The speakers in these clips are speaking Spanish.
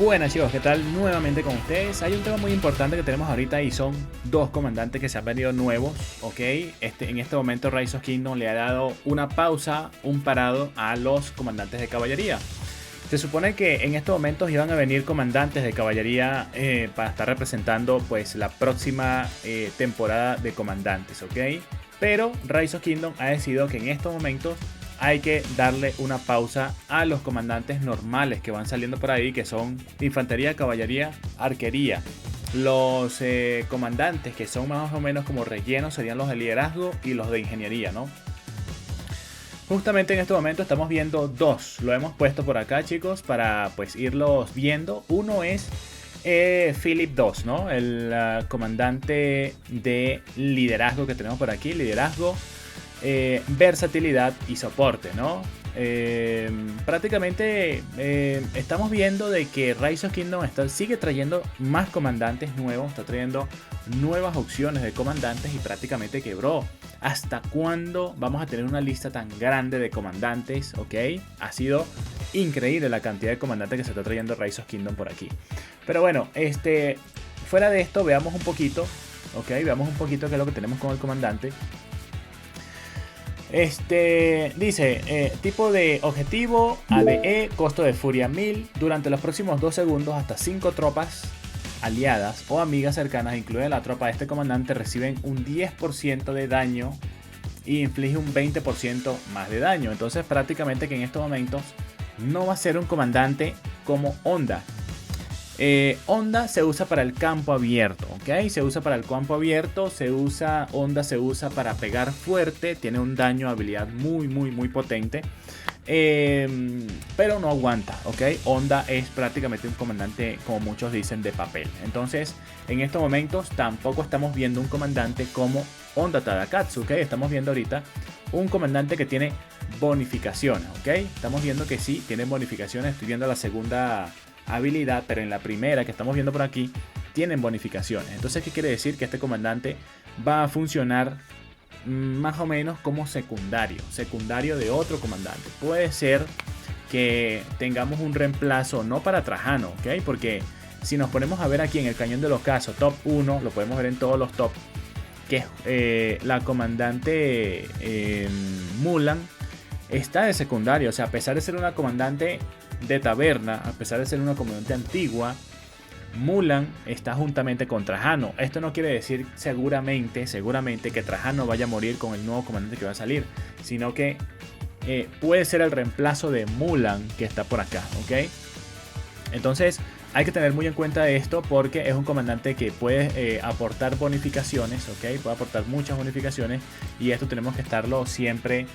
Buenas chicos, ¿qué tal? Nuevamente con ustedes. Hay un tema muy importante que tenemos ahorita y son dos comandantes que se han venido nuevos, ¿ok? En este momento Rise of Kingdom le ha dado una pausa, un parado a los comandantes de caballería. Se supone que en estos momentos iban a venir comandantes de caballería para estar representando pues la próxima temporada de comandantes, ¿ok? Pero Rise of Kingdom ha decidido que en estos momentos hay que darle una pausa a los comandantes normales que van saliendo por ahí, que son infantería, caballería, arquería. Los comandantes que son más o menos como rellenos serían los de liderazgo y los de ingeniería, ¿no? Justamente en este momento estamos viendo dos. Lo hemos puesto por acá, chicos, para pues irlos viendo. Uno es Philip II, ¿no? El comandante de liderazgo que tenemos por aquí. Liderazgo, versatilidad y soporte, ¿no? Prácticamente estamos viendo de que Rise of Kingdom sigue trayendo más comandantes nuevos, está trayendo nuevas opciones de comandantes y prácticamente quebró. ¿Hasta cuándo vamos a tener una lista tan grande de comandantes? ¿Ok? Ha sido increíble la cantidad de comandantes que se está trayendo Rise of Kingdom por aquí. Pero bueno, fuera de esto, veamos un poquito, ¿ok? Veamos un poquito qué es lo que tenemos con el comandante. Dice, tipo de objetivo, ADE, costo de furia 1000. Durante los próximos 2 segundos, hasta 5 tropas aliadas o amigas cercanas, incluida la tropa de este comandante, reciben un 10% de daño y inflige un 20% más de daño. Entonces prácticamente que en estos momentos no va a ser un comandante como Honda. Honda se usa para el campo abierto, ¿ok? Se usa para el campo abierto, Honda se usa para pegar fuerte, tiene un daño, habilidad muy potente. Pero no aguanta, ¿ok? Honda es prácticamente un comandante, como muchos dicen, de papel. Entonces, en estos momentos tampoco estamos viendo un comandante como Honda Tadakatsu, ¿ok? Estamos viendo ahorita un comandante que tiene bonificaciones, ¿ok? Estamos viendo que sí, tiene bonificaciones. Estoy viendo la segunda habilidad, pero en la primera que estamos viendo por aquí tienen bonificaciones. Entonces, ¿qué quiere decir? Que este comandante va a funcionar más o menos como secundario de otro comandante. Puede ser que tengamos un reemplazo, no para Trajano, ¿ok? Porque si nos ponemos a ver aquí en el Cañón del Ocaso, top 1, lo podemos ver en todos los top, que la comandante Mulan está de secundario. O sea, a pesar de ser una comandante de taberna, a pesar de ser una comandante antigua, Mulan está juntamente con Trajano. Esto no quiere decir seguramente que Trajano vaya a morir con el nuevo comandante que va a salir, sino que puede ser el reemplazo de Mulan que está por acá, ¿ok? Entonces hay que tener muy en cuenta esto porque es un comandante que puede aportar bonificaciones, ¿ok? Puede aportar muchas bonificaciones y esto tenemos que estarlo siempre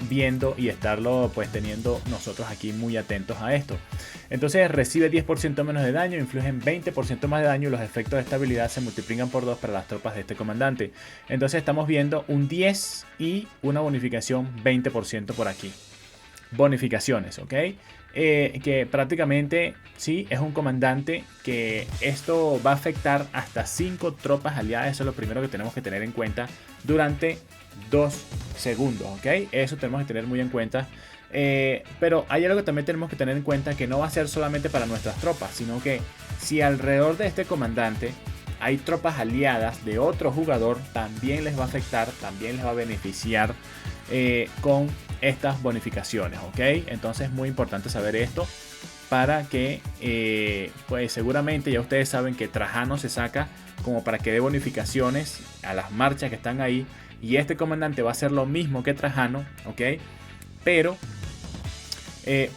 viendo y estarlo pues teniendo nosotros aquí muy atentos a esto. Entonces recibe 10% menos de daño, infligen 20% más de daño y los efectos de esta habilidad se multiplican por 2 para las tropas de este comandante. Entonces estamos viendo un 10 y una bonificación 20% por aquí. Bonificaciones, ¿ok? Que prácticamente sí es un comandante que esto va a afectar hasta 5 tropas aliadas. Eso es lo primero que tenemos que tener en cuenta durante 2 segundos, ¿ok? Eso tenemos que tener muy en cuenta. Pero hay algo que también tenemos que tener en cuenta, que no va a ser solamente para nuestras tropas, sino que si alrededor de este comandante hay tropas aliadas de otro jugador, también les va a afectar, también les va a beneficiar con estas bonificaciones, ¿ok? Entonces es muy importante saber esto para que pues seguramente ya ustedes saben que Trajano se saca como para que dé bonificaciones a las marchas que están ahí, y este comandante va a hacer lo mismo que Trajano, ¿ok? Pero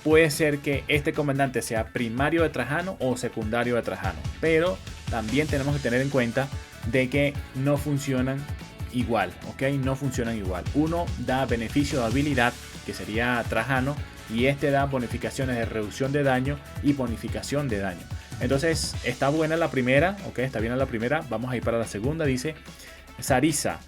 puede ser que este comandante sea primario de Trajano o secundario de Trajano, pero también tenemos que tener en cuenta de que no funcionan igual, ¿ok? No funcionan igual. Uno da beneficio de habilidad, que sería Trajano, y este da bonificaciones de reducción de daño y bonificación de daño. Entonces está buena la primera, ¿ok? Está bien la primera. Vamos a ir para la segunda. Dice Sarisa: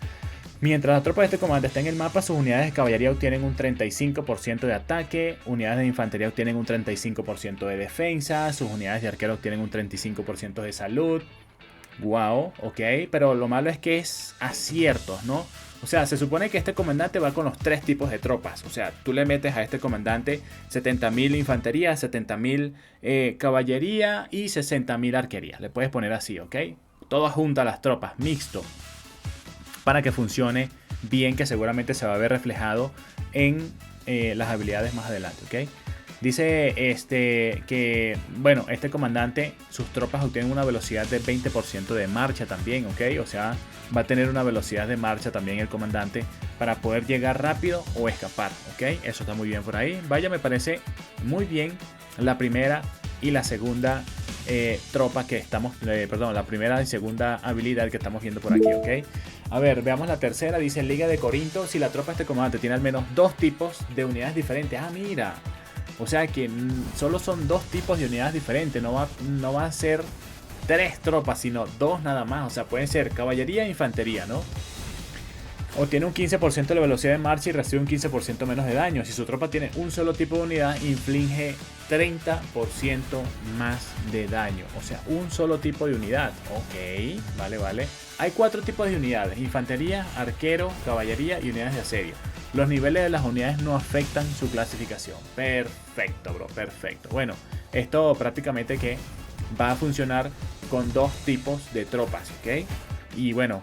mientras la tropa de este comandante está en el mapa, sus unidades de caballería obtienen un 35% de ataque, unidades de infantería obtienen un 35% de defensa, sus unidades de arquero obtienen un 35% de salud. Wow, ok, pero lo malo es que es aciertos, ¿no? O sea, se supone que este comandante va con los tres tipos de tropas. O sea, tú le metes a este comandante 70.000 infantería, 70.000 caballería y 60.000 arquería. Le puedes poner así, ¿ok? Todas juntas las tropas, mixto. Para que funcione bien, que seguramente se va a ver reflejado en las habilidades más adelante, ¿ok? Dice que, bueno, este comandante, sus tropas obtienen una velocidad de 20% de marcha también, ¿ok? O sea, va a tener una velocidad de marcha también el comandante para poder llegar rápido o escapar, ¿ok? Eso está muy bien por ahí. Vaya, me parece muy bien la primera y la segunda tropa que estamos, perdón, la primera y segunda habilidad que estamos viendo por aquí, ¿ok? A ver, veamos la tercera. Dice Liga de Corinto, si la tropa de este comandante tiene al menos dos tipos de unidades diferentes. Ah, mira. O sea que solo son dos tipos de unidades diferentes. No va a ser tres tropas, sino dos nada más. O sea, pueden ser caballería e infantería, ¿no? Obtiene un 15% de la velocidad de marcha y recibe un 15% menos de daño. Si su tropa tiene un solo tipo de unidad, inflige 30% más de daño. O sea, un solo tipo de unidad. Ok, vale. Hay cuatro tipos de unidades: infantería, arquero, caballería y unidades de asedio. Los niveles de las unidades no afectan su clasificación. Perfecto, bro, perfecto. Bueno, esto prácticamente que va a funcionar con dos tipos de tropas, ¿ok? Y bueno,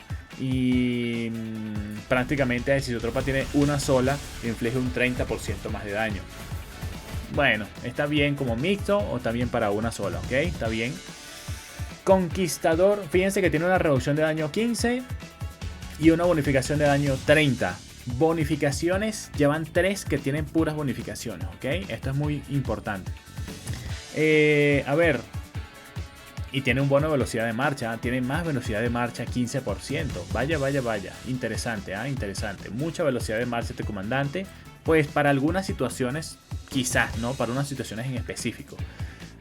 prácticamente si su tropa tiene una sola, inflige un 30% más de daño. Bueno, está bien como mixto o está bien para una sola, ¿ok? Está bien. Conquistador, fíjense que tiene una reducción de daño 15 y una bonificación de daño 30. Bonificaciones, llevan 3 que tienen puras bonificaciones, ¿ok? Esto es muy importante. A ver, y tiene un bono de velocidad de marcha, tiene más velocidad de marcha, 15%. Vaya. Interesante, interesante. Mucha velocidad de marcha este comandante. Pues para algunas situaciones, quizás, ¿no? Para unas situaciones en específico.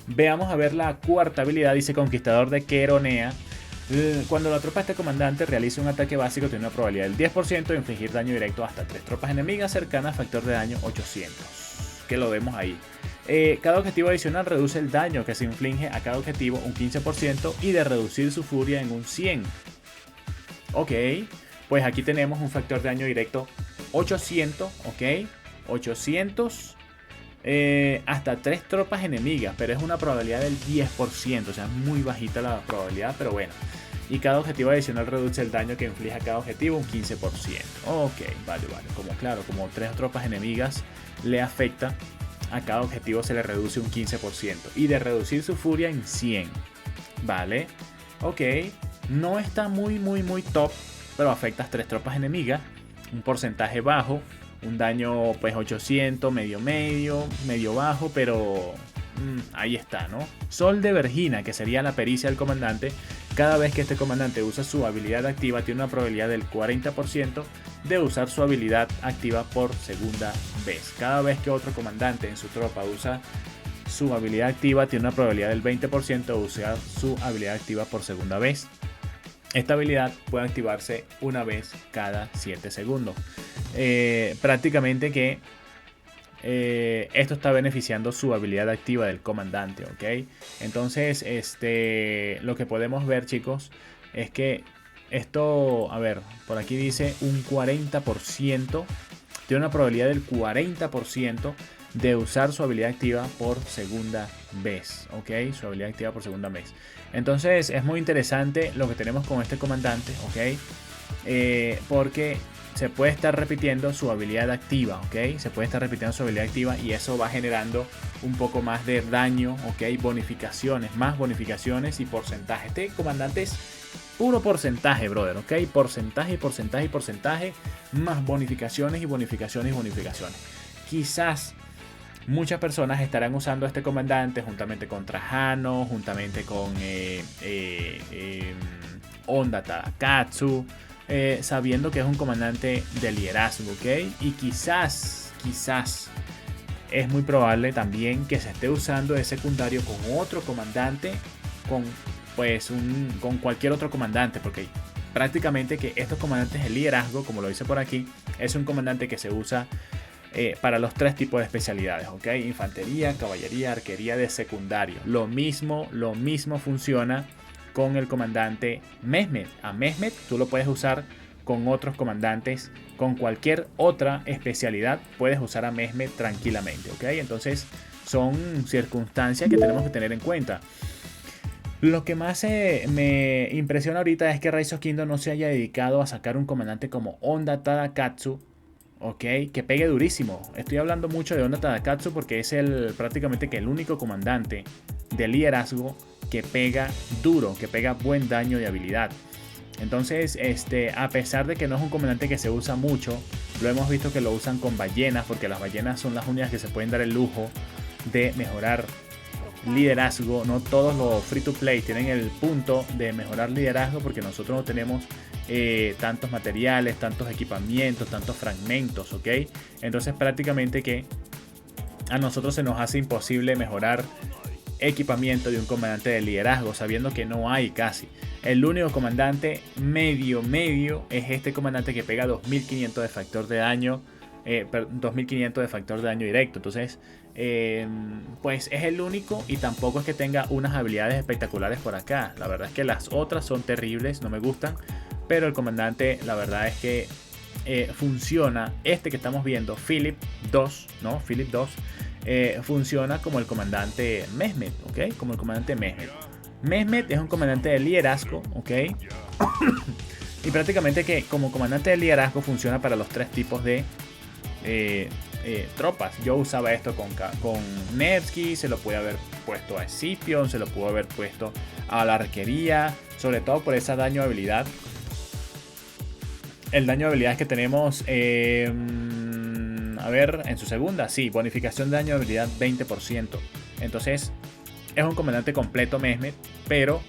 Veamos a ver la cuarta habilidad, dice Conquistador de Queronea. Cuando la tropa de este comandante realiza un ataque básico, tiene una probabilidad del 10% de infligir daño directo hasta 3 tropas enemigas cercanas, factor de daño 800. Que lo vemos ahí. Cada objetivo adicional reduce el daño que se inflige a cada objetivo un 15% y de reducir su furia en un 100. Ok, pues aquí tenemos un factor de daño directo 800, ok, 800 hasta 3 tropas enemigas, pero es una probabilidad del 10%, o sea, muy bajita la probabilidad, pero bueno. Y cada objetivo adicional reduce el daño que inflige a cada objetivo un 15%. Ok, vale. Como 3 tropas enemigas le afecta, a cada objetivo se le reduce un 15%. Y de reducir su furia en 100. Vale. Ok. No está muy top, pero afecta a 3 tropas enemigas. Un porcentaje bajo. Un daño pues 800, medio bajo, pero ahí está, ¿no? Sol de Vergina, que sería la pericia del comandante. Cada vez que este comandante usa su habilidad activa, tiene una probabilidad del 40% de usar su habilidad activa por segunda vez. Cada vez que otro comandante en su tropa usa su habilidad activa, tiene una probabilidad del 20% de usar su habilidad activa por segunda vez. Esta habilidad puede activarse una vez cada 7 segundos. Prácticamente que esto está beneficiando su habilidad activa del comandante, ¿ok? Entonces, lo que podemos ver, chicos, es que esto, a ver, por aquí dice un 40%, tiene una probabilidad del 40% de usar su habilidad activa por segunda vez, ¿ok? Su habilidad activa por segunda vez. Entonces, es muy interesante lo que tenemos con este comandante, ¿ok? Porque se puede estar repitiendo su habilidad activa, ¿ok? Se puede estar repitiendo su habilidad activa y eso va generando un poco más de daño, ¿ok? Bonificaciones, más bonificaciones y porcentaje. Este comandante es puro porcentaje, brother, ¿ok? Porcentaje, más bonificaciones y bonificaciones. Quizás muchas personas estarán usando a este comandante juntamente con Trajano, juntamente con Honda Tadakatsu, sabiendo que es un comandante de liderazgo, ¿ok? Y quizás es muy probable también que se esté usando de secundario con otro comandante, con cualquier otro comandante, porque prácticamente que estos comandantes de liderazgo, como lo dice por aquí, es un comandante que se usa para los 3 tipos de especialidades, ¿ok? Infantería, caballería, arquería de secundario. Lo mismo funciona con el comandante Mehmet. A Mehmet tú lo puedes usar con otros comandantes, con cualquier otra especialidad puedes usar a Mehmet tranquilamente, ¿ok? Entonces son circunstancias que tenemos que tener en cuenta. Lo que más me impresiona ahorita es que Rise of Kingdom no se haya dedicado a sacar un comandante como Honda Tadakatsu, ok, que pegue durísimo. Estoy hablando mucho de Honda Tadakatsu porque es prácticamente que el único comandante de liderazgo que pega duro, que pega buen daño de habilidad. Entonces, a pesar de que no es un comandante que se usa mucho, lo hemos visto que lo usan con ballenas, porque las ballenas son las únicas que se pueden dar el lujo de mejorar liderazgo. No todos los free to play tienen el punto de mejorar liderazgo, porque nosotros no tenemos tantos materiales, tantos equipamientos, tantos fragmentos, ¿ok? Entonces prácticamente que a nosotros se nos hace imposible mejorar equipamiento de un comandante de liderazgo, sabiendo que no hay casi. El único comandante medio es este comandante que pega 2500 de factor de daño, 2500 de factor de daño directo. Entonces pues es el único, y tampoco es que tenga unas habilidades espectaculares por acá. La verdad es que las otras son terribles, no me gustan, pero el comandante la verdad es que funciona. Este que estamos viendo, Philip 2, ¿no? Philip 2 funciona como el comandante Mehmet, ¿ok? Como el comandante Mehmet. Mehmet es un comandante de liderazgo, ¿ok? Y prácticamente que como comandante de liderazgo funciona para los tres tipos de tropas. Yo usaba esto con Nevsky, se lo puede haber puesto a Scipion, se lo pudo haber puesto a la arquería, sobre todo por ese daño de habilidad. El daño de habilidades que tenemos, a ver, en su segunda, sí, bonificación de daño de habilidad 20%. Entonces es un comandante completo Mehmet, pero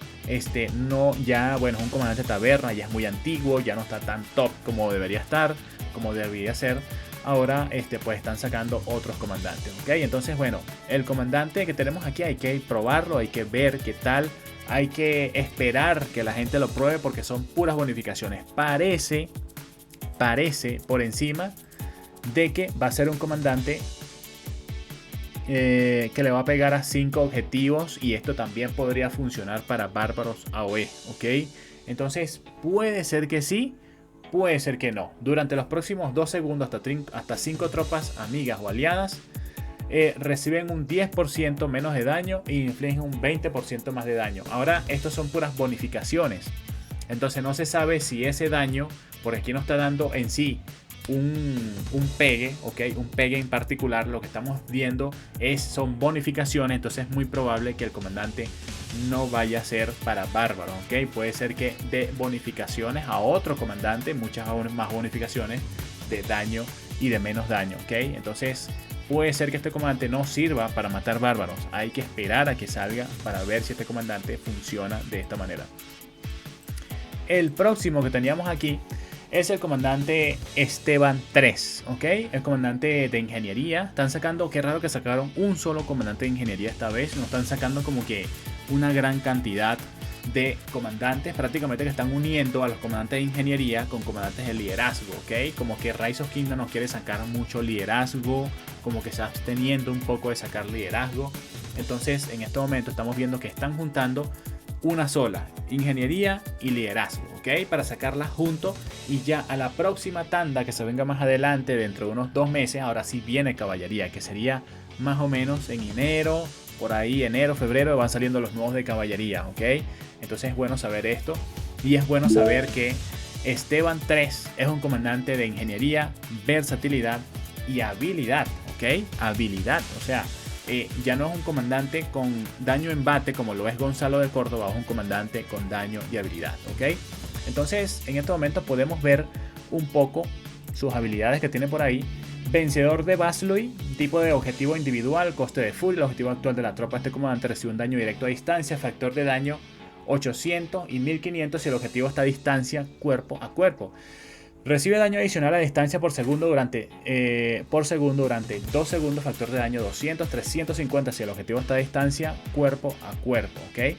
no, ya, bueno, es un comandante taberna, ya es muy antiguo, ya no está tan top como debería estar, como debería ser. Ahora pues están sacando otros comandantes, ¿ok? Entonces, bueno, el comandante que tenemos aquí hay que probarlo, hay que ver qué tal, hay que esperar que la gente lo pruebe porque son puras bonificaciones. Parece por encima de que va a ser un comandante que le va a pegar a 5 objetivos, y esto también podría funcionar para bárbaros AOE, ¿ok? Entonces puede ser que sí, puede ser que no. Durante los próximos 2 segundos hasta 5 tropas amigas o aliadas reciben un 10% menos de daño e infligen un 20% más de daño. Ahora, estos son puras bonificaciones, entonces no se sabe si ese daño, por aquí no está dando en sí un pegue, ¿ok? Un pegue en particular. Lo que estamos viendo son bonificaciones, entonces es muy probable que el comandante no vaya a ser para bárbaro, ¿ok? Puede ser que dé bonificaciones a otro comandante, muchas más bonificaciones de daño y de menos daño, ¿ok? Entonces puede ser que este comandante no sirva para matar bárbaros. Hay que esperar a que salga para ver si este comandante funciona de esta manera. El próximo que teníamos aquí es el comandante Esteban 3, ¿ok? El comandante de ingeniería. Están sacando, qué raro que sacaron un solo comandante de ingeniería esta vez. No están sacando como que una gran cantidad de comandantes, prácticamente que están uniendo a los comandantes de ingeniería con comandantes de liderazgo, ¿ok? Como que Rise of Kingdom no quiere sacar mucho liderazgo, como que está absteniendo un poco de sacar liderazgo. Entonces en este momento estamos viendo que están juntando una sola, ingeniería y liderazgo, ¿ok? Para sacarlas juntos, y ya a la próxima tanda que se venga más adelante, dentro de unos 2 meses, ahora sí viene caballería, que sería más o menos en enero, por ahí enero, febrero, van saliendo los nuevos de caballería, ¿ok? Entonces es bueno saber esto, y es bueno saber que Esteban 3 es un comandante de ingeniería, versatilidad y habilidad, ¿ok? Habilidad, o sea, ya no es un comandante con daño en bate como lo es Gonzalo de Córdoba, es un comandante con daño y habilidad, ¿ok? Entonces en este momento podemos ver un poco sus habilidades que tiene por ahí. Vencedor de Vaslui, tipo de objetivo individual, coste de furia, el objetivo actual de la tropa. Este comandante recibe un daño directo a distancia, factor de daño 800 y 1500 si el objetivo está a distancia cuerpo a cuerpo. Recibe daño adicional a distancia por segundo durante 2 segundos, factor de daño 200, 350 si el objetivo está a distancia cuerpo a cuerpo, ¿ok?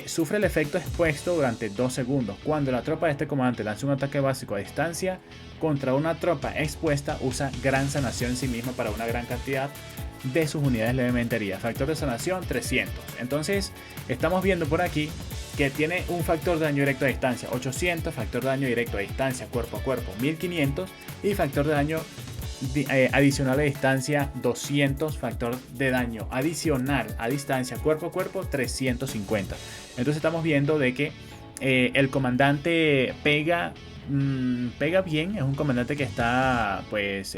Sufre el efecto expuesto durante 2 segundos. Cuando la tropa de este comandante lanza un ataque básico a distancia contra una tropa expuesta, usa gran sanación en sí misma para una gran cantidad de sus unidades levemente heridas. Factor de sanación 300. Entonces estamos viendo por aquí que tiene un factor de daño directo a distancia 800, factor de daño directo a distancia cuerpo a cuerpo 1500 y factor de daño adicional a distancia 200, factor de daño adicional a distancia cuerpo a cuerpo 350. Entonces estamos viendo de que el comandante pega bien. Es un comandante que está pues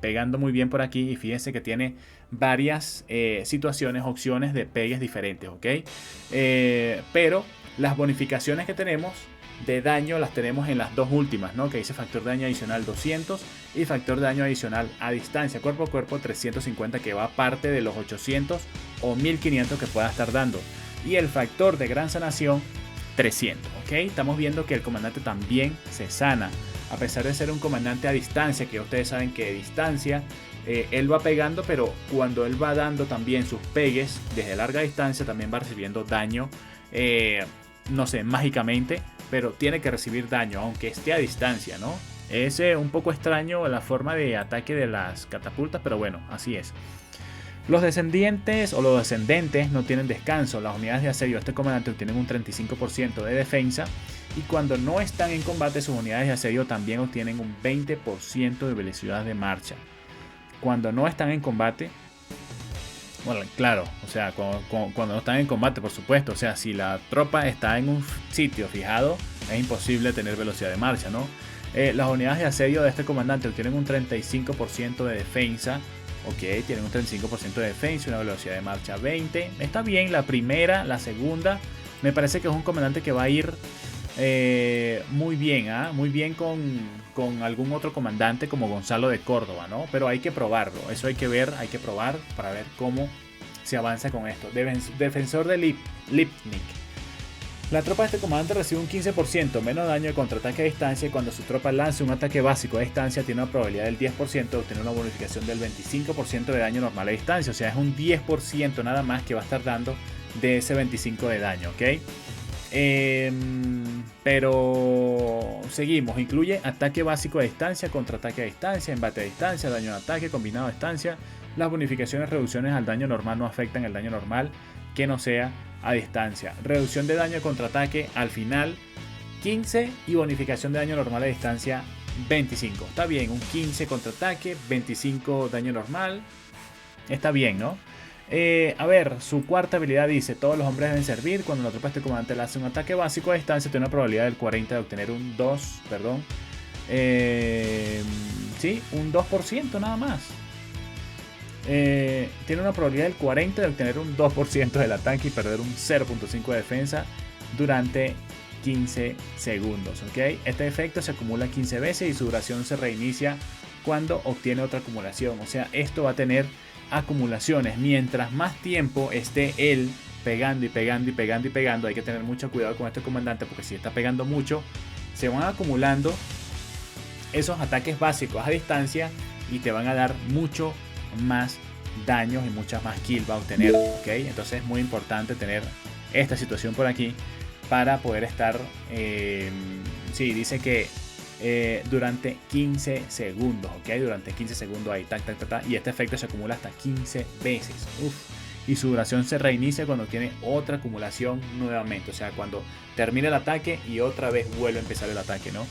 pegando muy bien por aquí, y fíjense que tiene varias situaciones, opciones de pegues diferentes, ¿ok? Pero las bonificaciones que tenemos de daño las tenemos en las dos últimas, ¿no? Que dice factor de daño adicional 200 y factor de daño adicional a distancia cuerpo a cuerpo 350, que va aparte de los 800 o 1500 que pueda estar dando, y el factor de gran sanación 300, ¿ok? Estamos viendo que el comandante también se sana, a pesar de ser un comandante a distancia, que ustedes saben que de distancia él va pegando, pero cuando él va dando también sus pegues desde larga distancia, también va recibiendo daño, no sé, mágicamente, pero tiene que recibir daño, aunque esté a distancia, ¿no? Es un poco extraño la forma de ataque de las catapultas, pero bueno, así es. Los descendientes o los descendentes no tienen descanso. Las unidades de asedio de este comandante obtienen un 35% de defensa, y cuando no están en combate sus unidades de asedio también obtienen un 20% de velocidad de marcha. Cuando no están en combate, bueno, claro, o sea, cuando no están en combate, por supuesto, o sea, si la tropa está en un sitio fijado, es imposible tener velocidad de marcha, ¿no? Las unidades de asedio de este comandante obtienen un 35% de defensa. Ok, tienen un 35% de defensa, una velocidad de marcha 20. Está bien la primera, la segunda. Me parece que es un comandante que va a ir muy bien, muy bien con algún otro comandante como Gonzalo de Córdoba, ¿no? Pero hay que probarlo, eso hay que ver, hay que probar para ver cómo se avanza con esto. Defensor de Lipnik. La tropa de este comandante recibe un 15% menos daño de contraataque a distancia, y cuando su tropa lance un ataque básico a distancia tiene una probabilidad del 10% de obtener una bonificación del 25% de daño normal a distancia. O sea, es un 10% nada más que va a estar dando de ese 25% de daño, ¿ok? Pero seguimos. Incluye ataque básico a distancia, contraataque a distancia, embate a distancia, daño de ataque, combinado a distancia. Las bonificaciones, reducciones al daño normal no afectan el daño normal que no sea a distancia. Reducción de daño de contraataque al final 15 y bonificación de daño normal a distancia 25. Está bien, un 15 contraataque, 25 daño normal. Está bien, ¿no? A ver, su cuarta habilidad dice: todos los hombres deben servir. Cuando la tropa de este comandante le hace un ataque básico a distancia, tiene una probabilidad del 40 de obtener un 2, perdón. Sí, un 2% nada más. Tiene una probabilidad del 40 de obtener un 2% del ataque y perder un 0.5 de defensa durante 15 segundos, ¿ok? Este efecto se acumula 15 veces y su duración se reinicia cuando obtiene otra acumulación. O sea, esto va a tener acumulaciones. Mientras más tiempo esté él pegando y pegando y pegando y pegando, hay que tener mucho cuidado con este comandante, porque si está pegando mucho, se van acumulando esos ataques básicos a distancia y te van a dar mucho más daños y muchas más kills va a obtener, ¿ok? Entonces es muy importante tener esta situación por aquí para poder estar, sí, dice que durante 15 segundos, ¿ok? Durante 15 segundos ahí, tac, tac, tac, tac, y este efecto se acumula hasta 15 veces. Uf. Y su duración se reinicia cuando tiene otra acumulación nuevamente, o sea, cuando termina el ataque y otra vez vuelve a empezar el ataque, ¿no?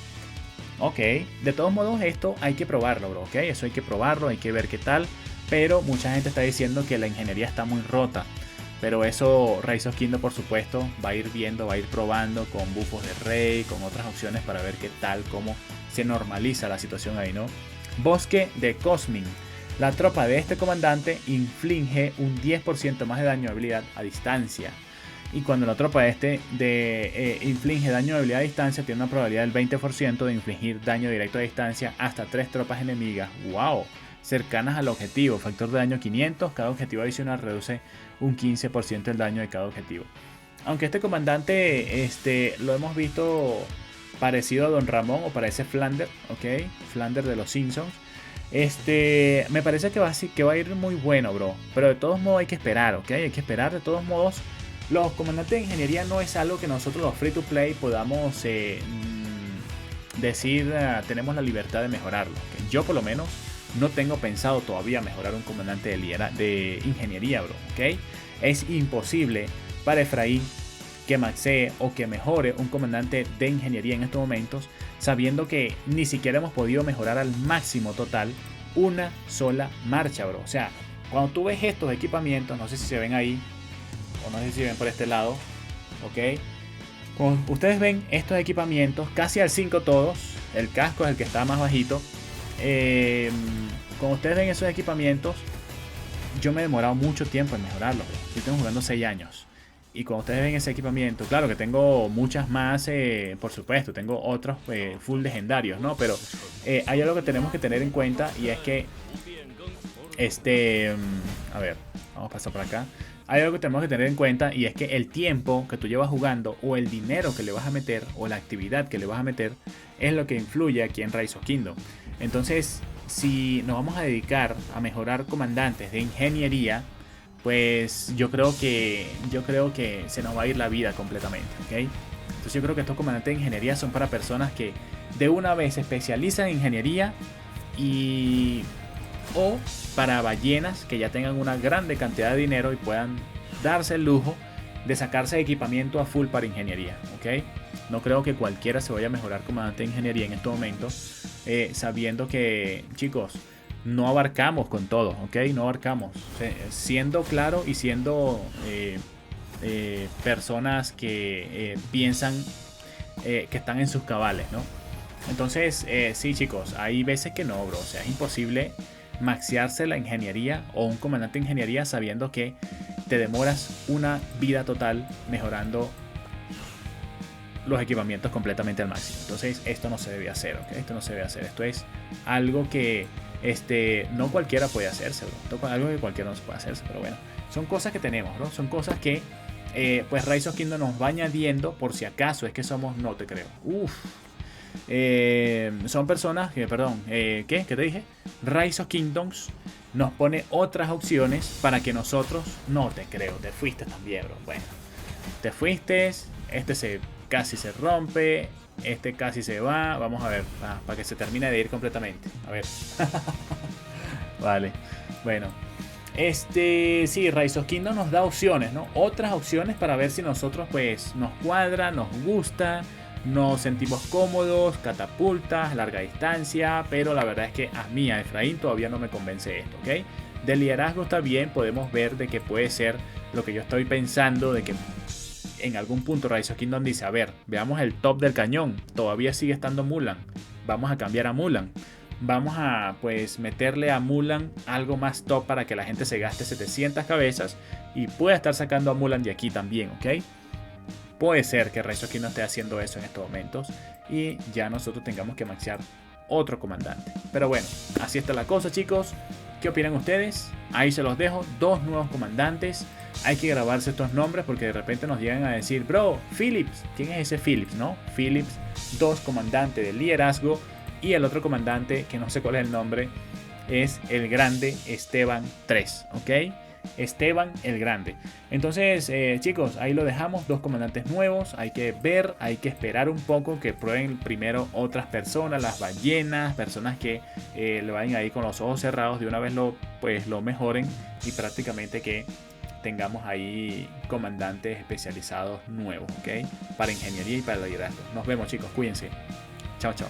Ok, de todos modos esto hay que probarlo, bro, ok, eso hay que probarlo, hay que ver qué tal, pero mucha gente está diciendo que la ingeniería está muy rota, pero eso Rise of Kingdom por supuesto va a ir viendo, va a ir probando con buffos de rey, con otras opciones para ver qué tal, cómo se normaliza la situación ahí, ¿no? Bosque de Cosmin. La tropa de este comandante inflige un 10% más de daño de habilidad a distancia. Y cuando la tropa de inflige daño de habilidad a distancia, tiene una probabilidad del 20% de infligir daño directo a distancia hasta 3 tropas enemigas. ¡Wow! Cercanas al objetivo. Factor de daño 500. Cada objetivo adicional reduce un 15% del daño de cada objetivo. Aunque este comandante lo hemos visto parecido a Don Ramón, o parece Flanders, ¿ok? Flanders de los Simpsons. Me parece que va a ir muy bueno, bro. Pero de todos modos hay que esperar, ¿ok? Hay que esperar. De todos modos, los comandantes de ingeniería no es algo que nosotros los free to play podamos decir tenemos la libertad de mejorarlo, ¿okay? Yo por lo menos no tengo pensado todavía mejorar un comandante de ingeniería, bro, ¿ok? Es imposible para Efraín que maxee o que mejore un comandante de ingeniería en estos momentos, sabiendo que ni siquiera hemos podido mejorar al máximo total una sola marcha, bro. O sea, cuando tú ves estos equipamientos, no sé si se ven ahí, o no sé si se ven por este lado, ok. Como ustedes ven estos equipamientos, casi al 5 todos, el casco es el que está más bajito. Como ustedes ven esos equipamientos, yo me he demorado mucho tiempo en mejorarlos. Yo tengo jugando 6 años. Y cuando ustedes ven ese equipamiento, claro que tengo muchas más, por supuesto, tengo otros full legendarios, ¿no? Pero hay algo que tenemos que tener en cuenta y es que, a ver, vamos a pasar por acá. Hay algo que tenemos que tener en cuenta y es que el tiempo que tú llevas jugando o el dinero que le vas a meter o la actividad que le vas a meter es lo que influye aquí en Rise of Kingdom. Entonces, si nos vamos a dedicar a mejorar comandantes de ingeniería, pues yo creo que se nos va a ir la vida completamente, ¿ok? Entonces yo creo que estos comandantes de ingeniería son para personas que de una vez se especializan en ingeniería o para ballenas que ya tengan una grande cantidad de dinero y puedan darse el lujo de sacarse equipamiento a full para ingeniería, ¿ok? No creo que cualquiera se vaya a mejorar comandante de ingeniería en estos momentos, sabiendo que, chicos, no abarcamos con todo, ¿ok? No abarcamos. Siendo claro y siendo personas que piensan que están en sus cabales, ¿no? Entonces, sí, chicos, hay veces que no, bro. O sea, es imposible maxearse la ingeniería o un comandante de ingeniería sabiendo que te demoras una vida total mejorando los equipamientos completamente al máximo. Entonces, esto no se debe hacer, ¿ok? Esto no se debe hacer. Esto es algo que no cualquiera puede hacerse, bro. Algo que cualquiera no se puede hacerse, pero bueno, son cosas que tenemos, ¿no? Son cosas que pues Rise of Kingdom nos va añadiendo por si acaso es que somos, no te creo. Son personas que, perdón, ¿qué te dije? Rise of Kingdoms nos pone otras opciones para que nosotros, no te creo, te fuiste también, bro. Bueno, te fuiste, casi se rompe, casi se va. Vamos a ver, para que se termine de ir completamente. A ver. Vale. Bueno. Sí, Rise of Kingdom nos da opciones, ¿no? Otras opciones para ver si nosotros, pues, nos cuadra, nos gusta, nos sentimos cómodos, catapultas, larga distancia. Pero la verdad es que a mí, a Efraín, todavía no me convence esto, ¿ok? De liderazgo está bien, podemos ver de que puede ser lo que yo estoy pensando, de que en algún punto Rise of Kingdom dice, a ver, veamos el top del cañón, todavía sigue estando Mulan, vamos a cambiar a Mulan, vamos a pues meterle a Mulan algo más top para que la gente se gaste 700 cabezas y pueda estar sacando a Mulan de aquí también, ¿ok? Puede ser que Rise of Kingdom esté haciendo eso en estos momentos y ya nosotros tengamos que maxear otro comandante. Pero bueno, así está la cosa, chicos. ¿Qué opinan ustedes? Ahí se los dejo, 2 nuevos comandantes. Hay que grabarse estos nombres porque de repente nos llegan a decir, bro, Phillips, ¿quién es ese Phillips, no? Phillips, 2 comandante de liderazgo, y el otro comandante, que no sé cuál es el nombre, es el grande Esteban 3, ¿ok? Esteban el Grande. Entonces, chicos, ahí lo dejamos, 2 comandantes nuevos. Hay que ver, hay que esperar un poco que prueben primero otras personas, las ballenas, personas que le vayan ahí con los ojos cerrados, de una vez lo mejoren y prácticamente que tengamos ahí comandantes especializados nuevos, ¿ok? Para ingeniería y para liderazgo. Nos vemos, chicos, cuídense. Chao, chao.